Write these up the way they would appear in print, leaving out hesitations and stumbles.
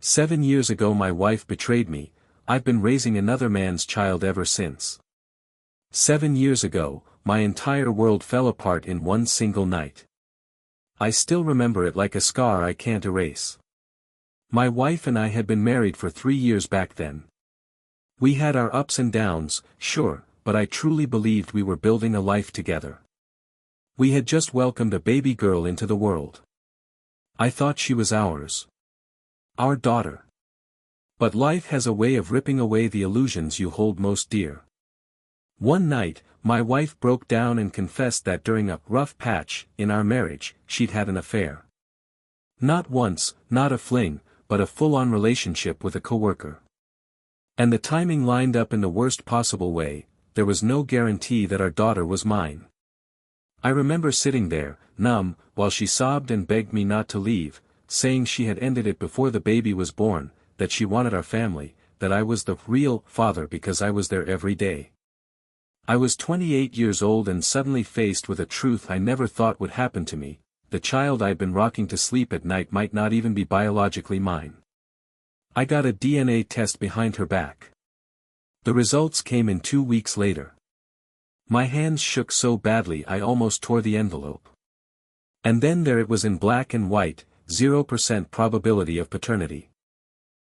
7 years ago my wife betrayed me. I've been raising another man's child ever since. 7 years ago, my entire world fell apart in one single night. I still remember it like a scar I can't erase. My wife and I had been married for 3 years back then. We had our ups and downs, sure, but I truly believed we were building a life together. We had just welcomed a baby girl into the world. I thought she was ours. Our daughter. But life has a way of ripping away the illusions you hold most dear. One night, my wife broke down and confessed that during a rough patch in our marriage, she'd had an affair. Not once, not a fling, but a full-on relationship with a coworker. And the timing lined up in the worst possible way. There was no guarantee that our daughter was mine. I remember sitting there, numb, while she sobbed and begged me not to leave, saying she had ended it before the baby was born, that she wanted our family, that I was the real father because I was there every day. I was 28 years old and suddenly faced with a truth I never thought would happen to me: the child I'd been rocking to sleep at night might not even be biologically mine. I got a DNA test behind her back. The results came in 2 weeks later. My hands shook so badly I almost tore the envelope. And then there it was in black and white, 0% probability of paternity.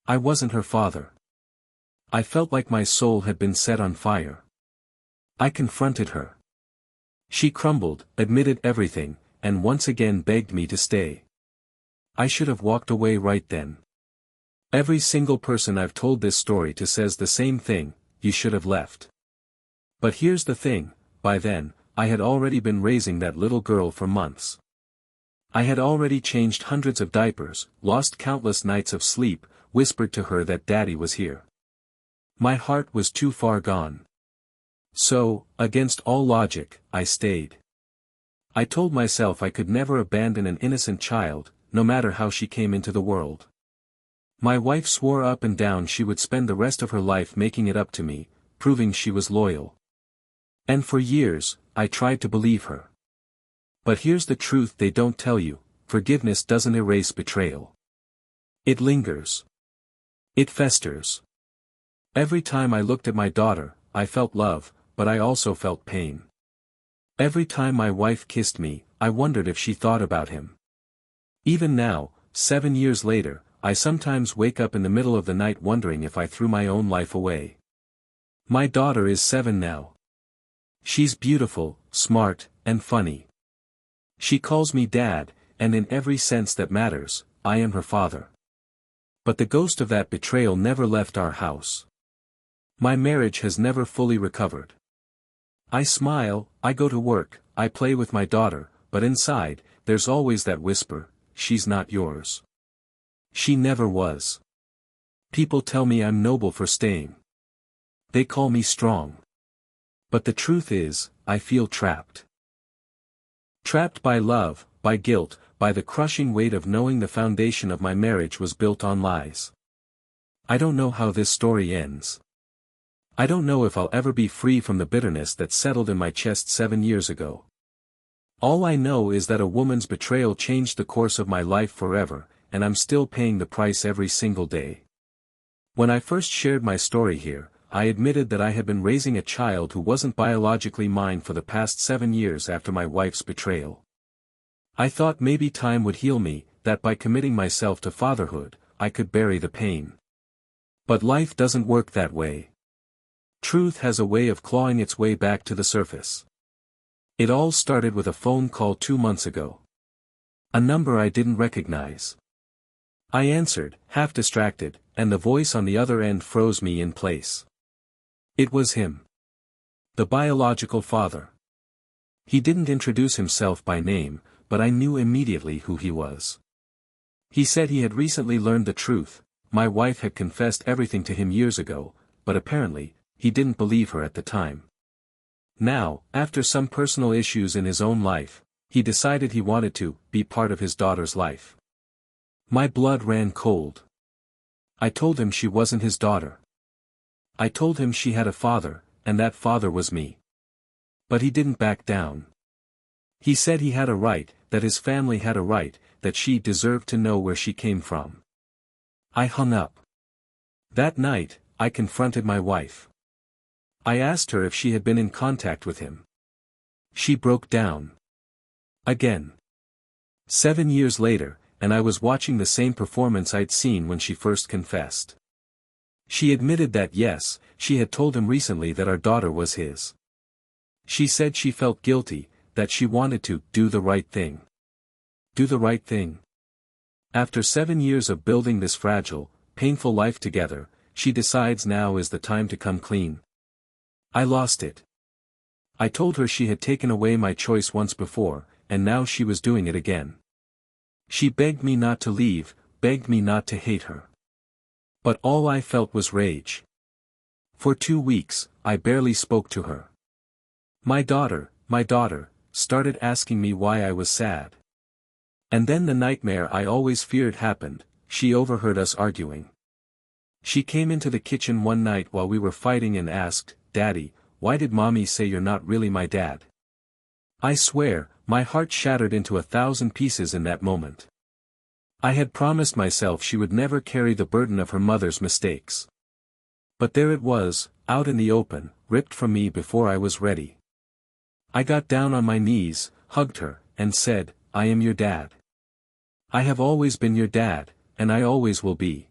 I wasn't her father. I felt like my soul had been set on fire. I confronted her. She crumbled, admitted everything, and once again begged me to stay. I should have walked away right then. Every single person I've told this story to says the same thing: you should have left. But here's the thing, by then, I had already been raising that little girl for months. I had already changed hundreds of diapers, lost countless nights of sleep, whispered to her that Daddy was here. My heart was too far gone. So, against all logic, I stayed. I told myself I could never abandon an innocent child, no matter how she came into the world. My wife swore up and down she would spend the rest of her life making it up to me, proving she was loyal. And for years, I tried to believe her. But here's the truth they don't tell you: forgiveness doesn't erase betrayal. It lingers. It festers. Every time I looked at my daughter, I felt love, but I also felt pain. Every time my wife kissed me, I wondered if she thought about him. Even now, 7 years later, I sometimes wake up in the middle of the night wondering if I threw my own life away. My daughter is 7 now. She's beautiful, smart, and funny. She calls me Dad, and in every sense that matters, I am her father. But the ghost of that betrayal never left our house. My marriage has never fully recovered. I smile, I go to work, I play with my daughter, but inside, there's always that whisper: she's not yours. She never was. People tell me I'm noble for staying. They call me strong. But the truth is, I feel trapped. Trapped by love, by guilt, by the crushing weight of knowing the foundation of my marriage was built on lies. I don't know how this story ends. I don't know if I'll ever be free from the bitterness that settled in my chest 7 years ago. All I know is that a woman's betrayal changed the course of my life forever, and I'm still paying the price every single day. When I first shared my story here, I admitted that I had been raising a child who wasn't biologically mine for the past 7 years after my wife's betrayal. I thought maybe time would heal me, that by committing myself to fatherhood, I could bury the pain. But life doesn't work that way. Truth has a way of clawing its way back to the surface. It all started with a phone call 2 months ago. A number I didn't recognize. I answered, half distracted, and the voice on the other end froze me in place. It was him. The biological father. He didn't introduce himself by name, but I knew immediately who he was. He said he had recently learned the truth. My wife had confessed everything to him years ago, but apparently, he didn't believe her at the time. Now, after some personal issues in his own life, he decided he wanted to be part of his daughter's life. My blood ran cold. I told him she wasn't his daughter. I told him she had a father, and that father was me. But he didn't back down. He said he had a right, that his family had a right, that she deserved to know where she came from. I hung up. That night, I confronted my wife. I asked her if she had been in contact with him. She broke down. Again. 7 years later, and I was watching the same performance I'd seen when she first confessed. She admitted that yes, she had told him recently that our daughter was his. She said she felt guilty, that she wanted to do the right thing. Do the right thing. After 7 years of building this fragile, painful life together, she decides now is the time to come clean. I lost it. I told her she had taken away my choice once before, and now she was doing it again. She begged me not to leave, begged me not to hate her. But all I felt was rage. For 2 weeks, I barely spoke to her. My daughter, started asking me why I was sad. And then the nightmare I always feared happened. She overheard us arguing. She came into the kitchen one night while we were fighting and asked, "Daddy, why did Mommy say you're not really my dad?" I swear, my heart shattered into 1,000 pieces in that moment. I had promised myself she would never carry the burden of her mother's mistakes. But there it was, out in the open, ripped from me before I was ready. I got down on my knees, hugged her, and said, "I am your dad. I have always been your dad, and I always will be.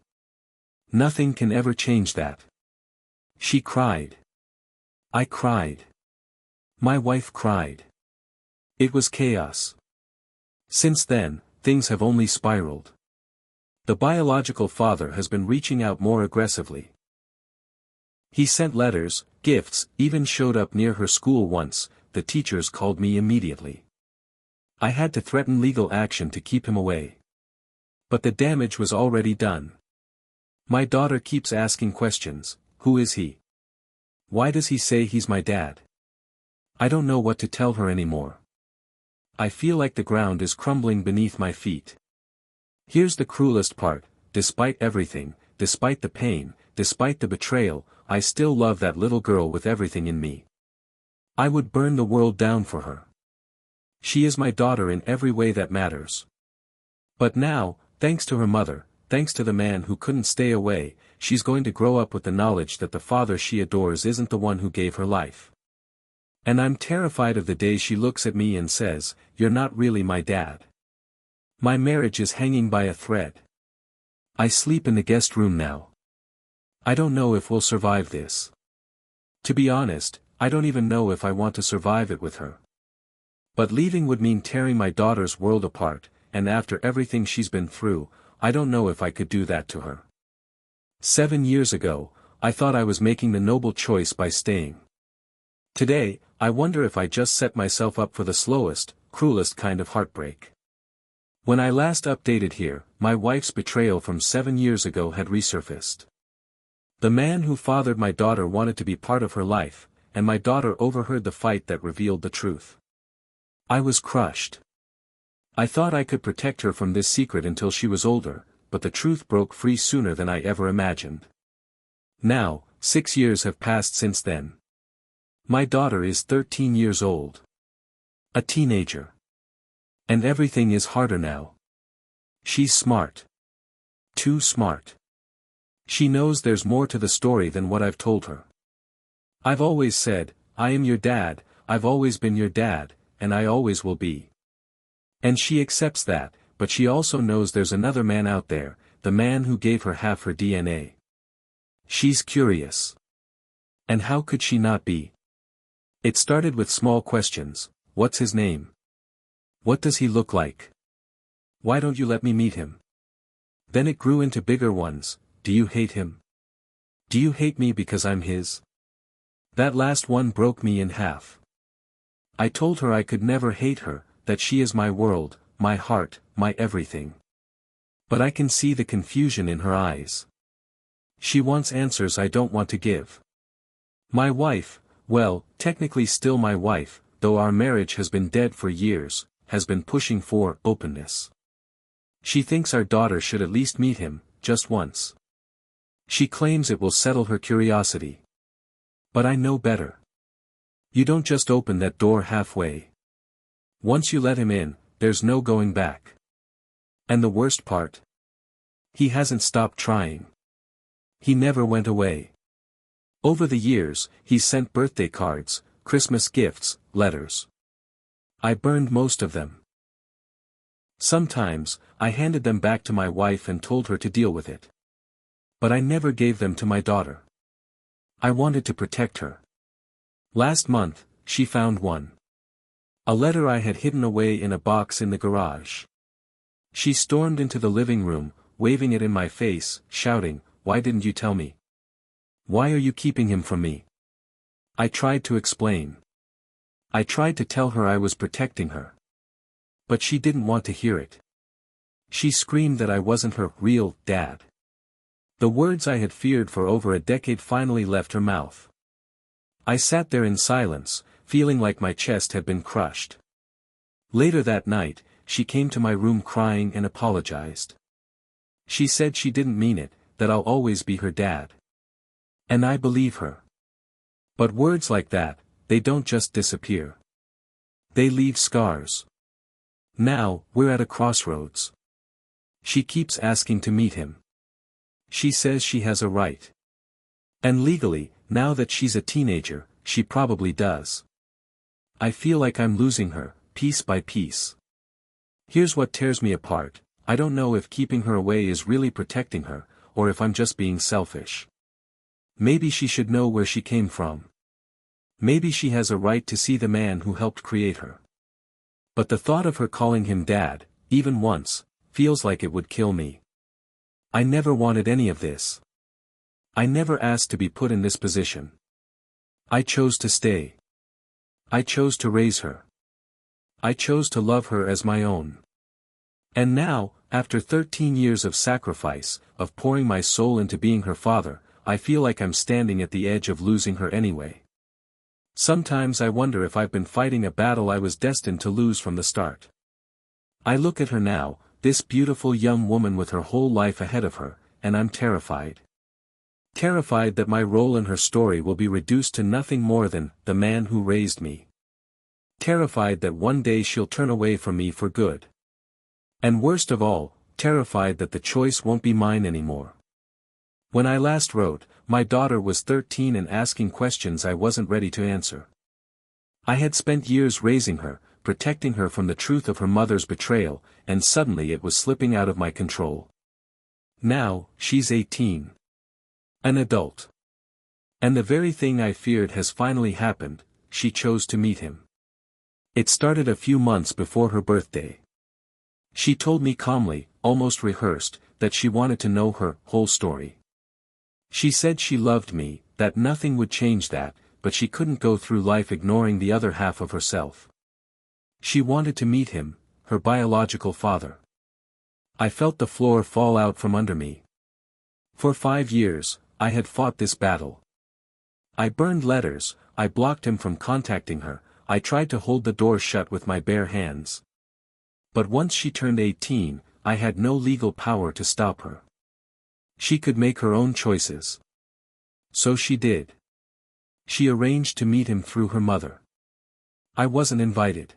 Nothing can ever change that." She cried. I cried. My wife cried. It was chaos. Since then, things have only spiraled. The biological father has been reaching out more aggressively. He sent letters, gifts, even showed up near her school once. The teachers called me immediately. I had to threaten legal action to keep him away. But the damage was already done. My daughter keeps asking questions. Who is he? Why does he say he's my dad? I don't know what to tell her anymore. I feel like the ground is crumbling beneath my feet. Here's the cruelest part, despite everything, despite the pain, despite the betrayal, I still love that little girl with everything in me. I would burn the world down for her. She is my daughter in every way that matters. But now, thanks to her mother, thanks to the man who couldn't stay away, she's going to grow up with the knowledge that the father she adores isn't the one who gave her life. And I'm terrified of the day she looks at me and says, "You're not really my dad." My marriage is hanging by a thread. I sleep in the guest room now. I don't know if we'll survive this. To be honest, I don't even know if I want to survive it with her. But leaving would mean tearing my daughter's world apart, and after everything she's been through, I don't know if I could do that to her. 7 years ago, I thought I was making the noble choice by staying. Today, I wonder if I just set myself up for the slowest, cruelest kind of heartbreak. When I last updated here, my wife's betrayal from 7 years ago had resurfaced. The man who fathered my daughter wanted to be part of her life, and my daughter overheard the fight that revealed the truth. I was crushed. I thought I could protect her from this secret until she was older, but the truth broke free sooner than I ever imagined. Now, 6 years have passed since then. My daughter is 13 years old. A teenager. And everything is harder now. She's smart. Too smart. She knows there's more to the story than what I've told her. I've always said, "I am your dad, I've always been your dad, and I always will be." And she accepts that, but she also knows there's another man out there, the man who gave her half her DNA. She's curious. And how could she not be? It started with small questions. What's his name? What does he look like? Why don't you let me meet him? Then it grew into bigger ones. Do you hate him? Do you hate me because I'm his? That last one broke me in half. I told her I could never hate her, that she is my world, my heart, my everything. But I can see the confusion in her eyes. She wants answers I don't want to give. My wife, well, technically still my wife, though our marriage has been dead for years, has been pushing for openness. She thinks our daughter should at least meet him, just once. She claims it will settle her curiosity. But I know better. You don't just open that door halfway. Once you let him in, there's no going back. And the worst part? He hasn't stopped trying. He never went away. Over the years, he's sent birthday cards, Christmas gifts, letters. I burned most of them. Sometimes, I handed them back to my wife and told her to deal with it. But I never gave them to my daughter. I wanted to protect her. Last month, she found one. A letter I had hidden away in a box in the garage. She stormed into the living room, waving it in my face, shouting, "Why didn't you tell me? Why are you keeping him from me?" I tried to explain. I tried to tell her I was protecting her. But she didn't want to hear it. She screamed that I wasn't her real dad. The words I had feared for over a decade finally left her mouth. I sat there in silence, feeling like my chest had been crushed. Later that night, she came to my room crying and apologized. She said she didn't mean it, that I'll always be her dad. And I believe her. But words like that, they don't just disappear. They leave scars. Now, we're at a crossroads. She keeps asking to meet him. She says she has a right. And legally, now that she's a teenager, she probably does. I feel like I'm losing her, piece by piece. Here's what tears me apart: I don't know if keeping her away is really protecting her, or if I'm just being selfish. Maybe she should know where she came from. Maybe she has a right to see the man who helped create her. But the thought of her calling him dad, even once, feels like it would kill me. I never wanted any of this. I never asked to be put in this position. I chose to stay. I chose to raise her. I chose to love her as my own. And now, after 13 years of sacrifice, of pouring my soul into being her father, I feel like I'm standing at the edge of losing her anyway. Sometimes I wonder if I've been fighting a battle I was destined to lose from the start. I look at her now, this beautiful young woman with her whole life ahead of her, and I'm terrified. Terrified that my role in her story will be reduced to nothing more than the man who raised me. Terrified that one day she'll turn away from me for good. And worst of all, terrified that the choice won't be mine anymore. When I last wrote, my daughter was 13 and asking questions I wasn't ready to answer. I had spent years raising her, protecting her from the truth of her mother's betrayal, and suddenly it was slipping out of my control. Now, she's 18. An adult. And the very thing I feared has finally happened: she chose to meet him. It started a few months before her birthday. She told me calmly, almost rehearsed, that she wanted to know her whole story. She said she loved me, that nothing would change that, but she couldn't go through life ignoring the other half of herself. She wanted to meet him, her biological father. I felt the floor fall out from under me. For 5 years, I had fought this battle. I burned letters, I blocked him from contacting her, I tried to hold the door shut with my bare hands. But once she turned 18, I had no legal power to stop her. She could make her own choices. So she did. She arranged to meet him through her mother. I wasn't invited.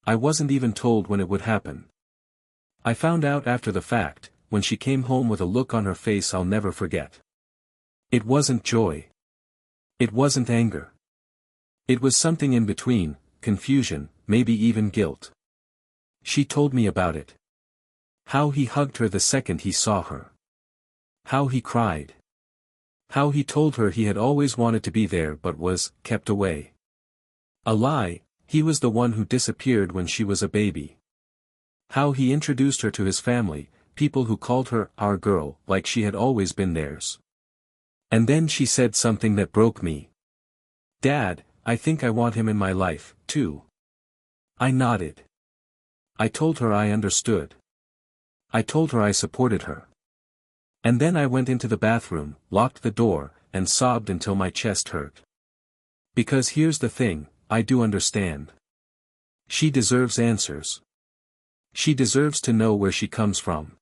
I wasn't even told when it would happen. I found out after the fact, when she came home with a look on her face I'll never forget. It wasn't joy. It wasn't anger. It was something in between, confusion, maybe even guilt. She told me about it. How he hugged her the second he saw her. How he cried. How he told her he had always wanted to be there but was kept away. A lie, he was the one who disappeared when she was a baby. How he introduced her to his family, people who called her our girl, like she had always been theirs. And then she said something that broke me. "Dad, I think I want him in my life, too." I nodded. I told her I understood. I told her I supported her. And then I went into the bathroom, locked the door, and sobbed until my chest hurt. Because here's the thing, I do understand. She deserves answers. She deserves to know where she comes from.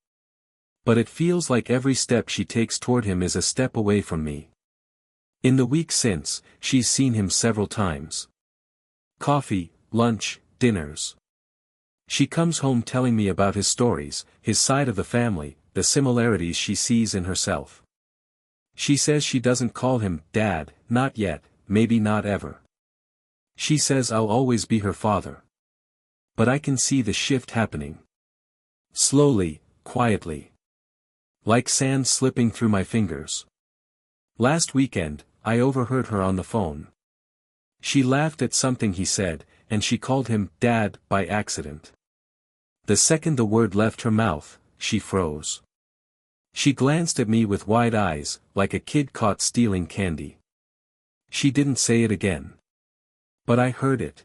But it feels like every step she takes toward him is a step away from me. In the weeks since, she's seen him several times. Coffee, lunch, dinners. She comes home telling me about his stories, his side of the family, the similarities she sees in herself. She says she doesn't call him Dad, not yet, maybe not ever. She says I'll always be her father. But I can see the shift happening. Slowly, quietly. Like sand slipping through my fingers. Last weekend, I overheard her on the phone. She laughed at something he said, and she called him Dad by accident. The second the word left her mouth, she froze. She glanced at me with wide eyes, like a kid caught stealing candy. She didn't say it again. But I heard it.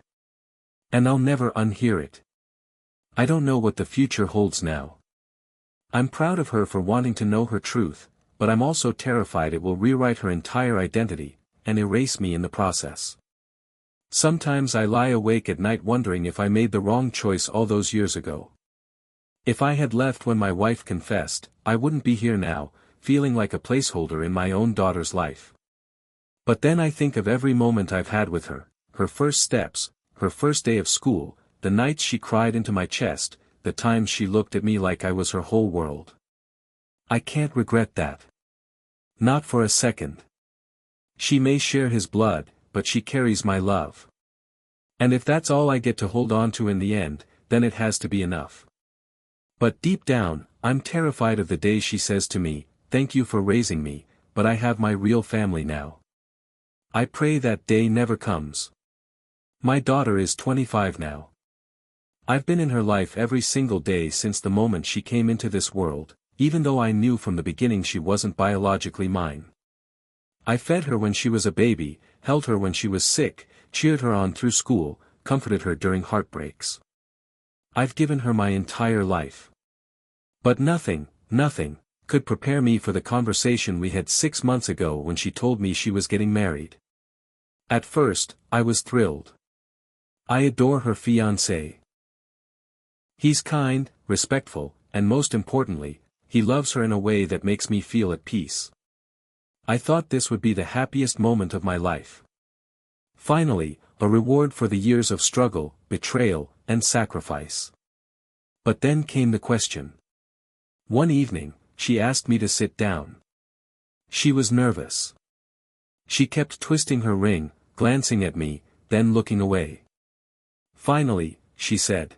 And I'll never unhear it. I don't know what the future holds now. I'm proud of her for wanting to know her truth, but I'm also terrified it will rewrite her entire identity, and erase me in the process. Sometimes I lie awake at night wondering if I made the wrong choice all those years ago. If I had left when my wife confessed, I wouldn't be here now, feeling like a placeholder in my own daughter's life. But then I think of every moment I've had with her, her first steps, her first day of school, the nights she cried into my chest, the times she looked at me like I was her whole world. I can't regret that. Not for a second. She may share his blood, but she carries my love. And if that's all I get to hold on to in the end, then it has to be enough. But deep down, I'm terrified of the day she says to me, "Thank you for raising me, but I have my real family now." I pray that day never comes. My daughter is 25 now. I've been in her life every single day since the moment she came into this world, even though I knew from the beginning she wasn't biologically mine. I fed her when she was a baby, held her when she was sick, cheered her on through school, comforted her during heartbreaks. I've given her my entire life. But nothing, could prepare me for the conversation we had 6 months ago when she told me she was getting married. At first, I was thrilled. I adore her fiancé. He's kind, respectful, and most importantly, he loves her in a way that makes me feel at peace. I thought this would be the happiest moment of my life. Finally, a reward for the years of struggle, betrayal, and sacrifice. But then came the question. One evening, she asked me to sit down. She was nervous. She kept twisting her ring, glancing at me, then looking away. Finally, she said,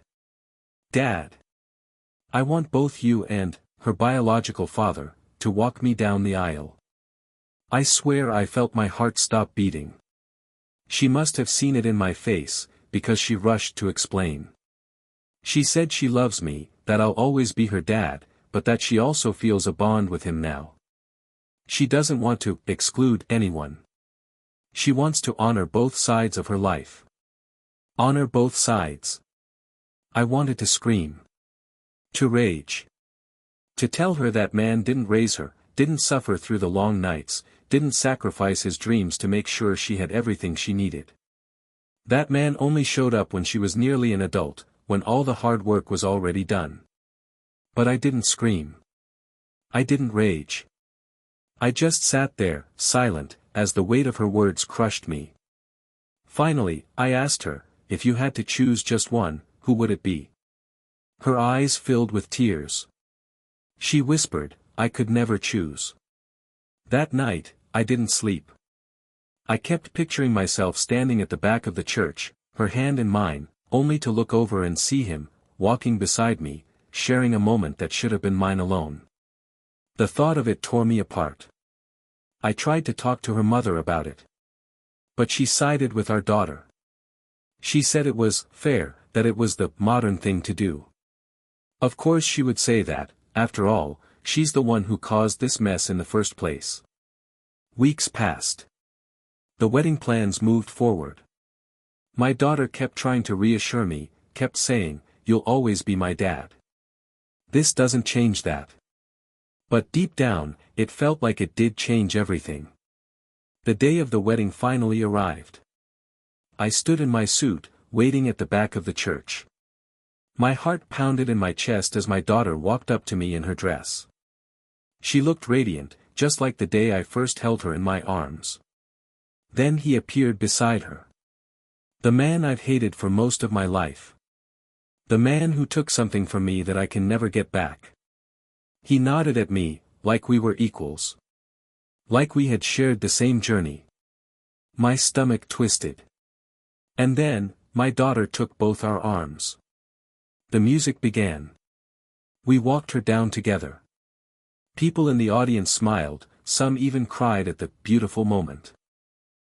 "Dad. I want both you and, her biological father, to walk me down the aisle." I swear I felt my heart stop beating. She must have seen it in my face, because she rushed to explain. She said she loves me, that I'll always be her dad, but that she also feels a bond with him now. She doesn't want to exclude anyone. She wants to honor both sides of her life. Honor both sides. I wanted to scream. To rage. To tell her that man didn't raise her, didn't suffer through the long nights, didn't sacrifice his dreams to make sure she had everything she needed. That man only showed up when she was nearly an adult, when all the hard work was already done. But I didn't scream. I didn't rage. I just sat there, silent, as the weight of her words crushed me. Finally, I asked her, if you had to choose just one, who would it be? Her eyes filled with tears. She whispered, I could never choose. That night, I didn't sleep. I kept picturing myself standing at the back of the church, her hand in mine, only to look over and see him, walking beside me, sharing a moment that should have been mine alone. The thought of it tore me apart. I tried to talk to her mother about it. But she sided with our daughter. She said it was fair, that it was the modern thing to do. Of course she would say that, after all, she's the one who caused this mess in the first place. Weeks passed. The wedding plans moved forward. My daughter kept trying to reassure me, kept saying, "You'll always be my dad. This doesn't change that." But deep down, it felt like it did change everything. The day of the wedding finally arrived. I stood in my suit, waiting at the back of the church. My heart pounded in my chest as my daughter walked up to me in her dress. She looked radiant, just like the day I first held her in my arms. Then he appeared beside her. The man I've hated for most of my life. The man who took something from me that I can never get back. He nodded at me, like we were equals. Like we had shared the same journey. My stomach twisted. And then, my daughter took both our arms. The music began. We walked her down together. People in the audience smiled, some even cried at the beautiful moment.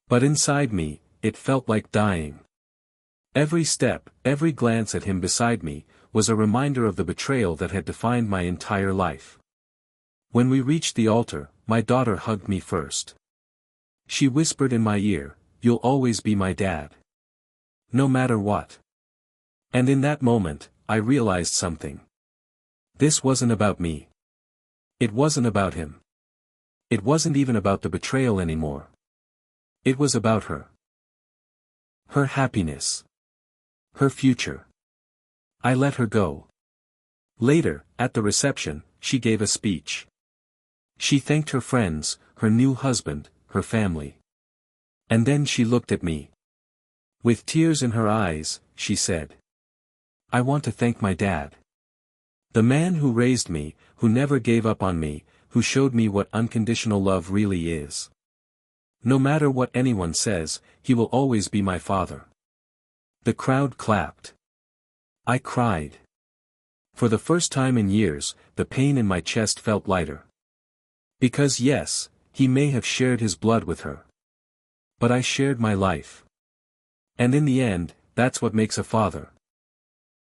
But inside me, it felt like dying. Every step, every glance at him beside me, was a reminder of the betrayal that had defined my entire life. When we reached the altar, my daughter hugged me first. She whispered in my ear, "You'll always be my dad. No matter what." And in that moment, I realized something. This wasn't about me. It wasn't about him. It wasn't even about the betrayal anymore. It was about her. Her happiness. Her future. I let her go. Later, at the reception, she gave a speech. She thanked her friends, her new husband, her family. And then she looked at me. With tears in her eyes, she said, "I want to thank my dad. The man who raised me, who never gave up on me, who showed me what unconditional love really is. No matter what anyone says, he will always be my father." The crowd clapped. I cried. For the first time in years, the pain in my chest felt lighter. Because yes, he may have shared his blood with her. But I shared my life. And in the end, that's what makes a father.